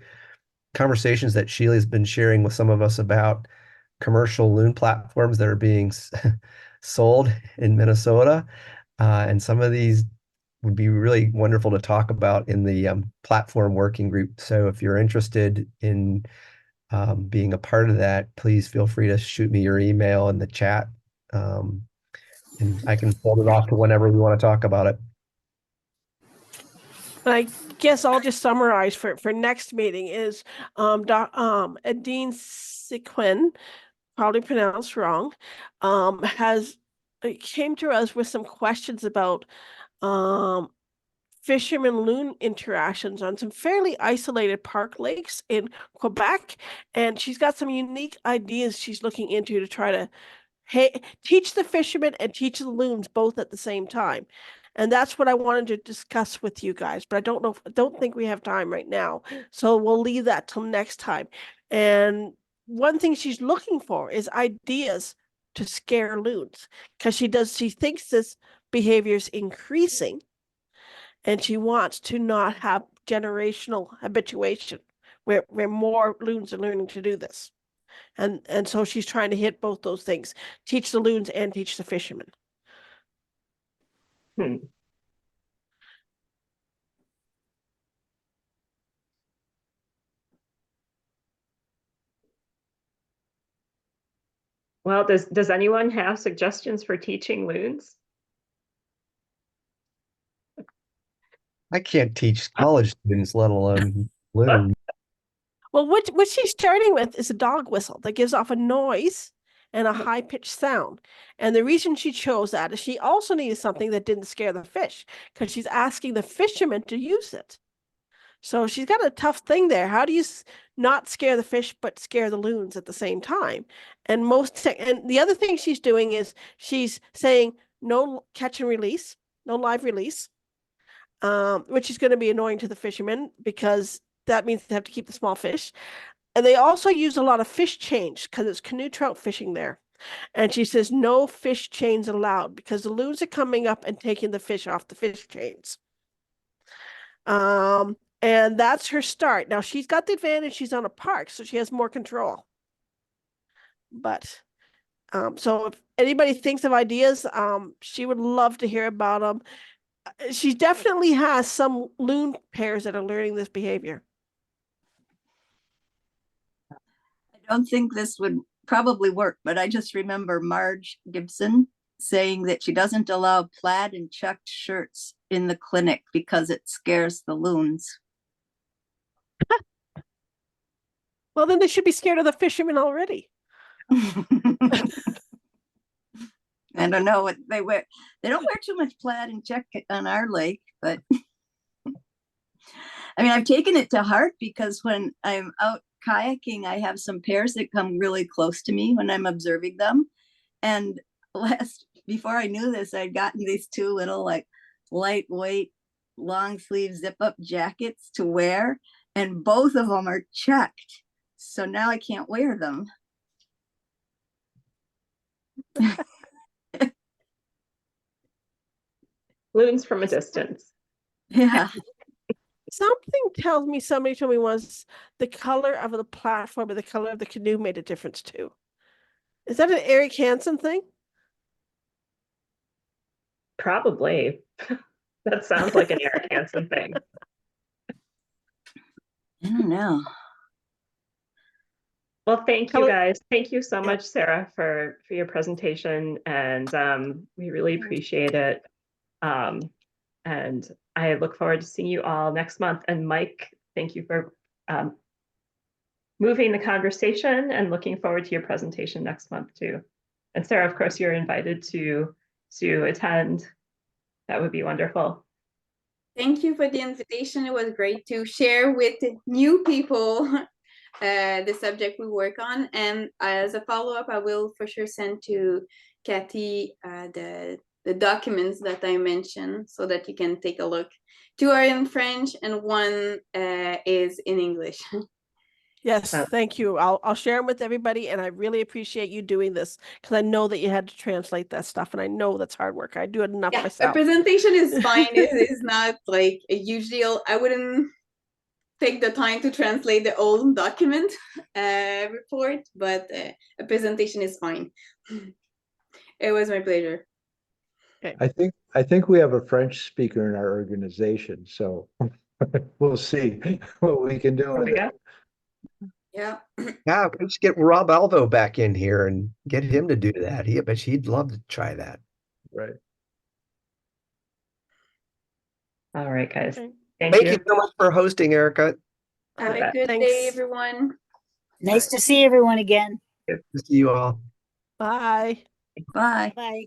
conversations that Sheila's been sharing with some of us about commercial loon platforms that are being sold in Minnesota. And some of these would be really wonderful to talk about in the platform working group. So if you're interested in being a part of that, please feel free to shoot me your email in the chat. And I can fold it off to whenever we want to talk about it. I guess I'll just summarize for next meeting is Adine Sequin, probably pronounced wrong, came to us with some questions about fisherman loon interactions on some fairly isolated park lakes in Quebec, and she's got some unique ideas she's looking into to try to teach the fishermen and teach the loons both at the same time. And that's what I wanted to discuss with you guys, but I don't think we have time right now. So we'll leave that till next time. And one thing she's looking for is ideas to scare loons, because she thinks this behavior is increasing, and she wants to not have generational habituation where more loons are learning to do this. And so she's trying to hit both those things, teach the loons and teach the fishermen. Well, does anyone have suggestions for teaching loons? I can't teach college students, let alone loons. Well, what she's starting with is a dog whistle that gives off a noise and a high-pitched sound. And the reason she chose that is she also needed something that didn't scare the fish, because she's asking the fishermen to use it. So she's got a tough thing there. How do you not scare the fish but scare the loons at the same time? And and the other thing she's doing is she's saying no catch and release, no live release, which is going to be annoying to the fishermen because that means they have to keep the small fish. And they also use a lot of fish chains because it's canoe trout fishing there. And she says no fish chains allowed because the loons are coming up and taking the fish off the fish chains. And that's her start. Now she's got the advantage, she's on a park, so she has more control. But so if anybody thinks of ideas, she would love to hear about them. She definitely has some loon pairs that are learning this behavior. I don't think this would probably work, but I just remember Marge Gibson saying that she doesn't allow plaid and checked shirts in the clinic because it scares the loons. Well, then they should be scared of the fishermen already. I don't know what they wear. They don't wear too much plaid and check on our lake, but I mean, I've taken it to heart because when I'm out kayaking, I have some pairs that come really close to me when I'm observing them. And before I knew this, I'd gotten these two little like lightweight, long sleeve zip up jackets to wear, and both of them are checked. So now I can't wear them. Loons from a distance. Yeah. Something tells me, somebody told me once, the color of the platform or the color of the canoe made a difference too. Is that an Eric Hansen thing? Probably. That sounds like an Eric Hansen thing. I don't know. Well, thank you guys. Thank you so much, Sarah, for your presentation, and we really appreciate it. And I look forward to seeing you all next month. And Mike, thank you for moving the conversation, and looking forward to your presentation next month too. And Sarah, of course, you're invited to attend. That would be wonderful. Thank you for the invitation. It was great to share with new people the subject we work on. And as a follow-up, I will for sure send to Kathy the documents that I mentioned so that you can take a look. Two are in French and one is in English. Yes, thank you. I'll share them with everybody, and I really appreciate you doing this because I know that you had to translate that stuff, and I know that's hard work. I do it enough myself. A presentation is fine. It is not like a huge deal. I wouldn't take the time to translate the old document report, but a presentation is fine. It was my pleasure. Okay. I think we have a French speaker in our organization, so we'll see what we can do with it. Yeah. Yeah, let's get Rob Alvo back in here and get him to do that. I bet he'd love to try that. Right. All right, guys. Okay. Thank you so much for hosting, Erica. Have a good day, everyone. Nice to see everyone again. Good to see you all. Bye. Bye. Bye.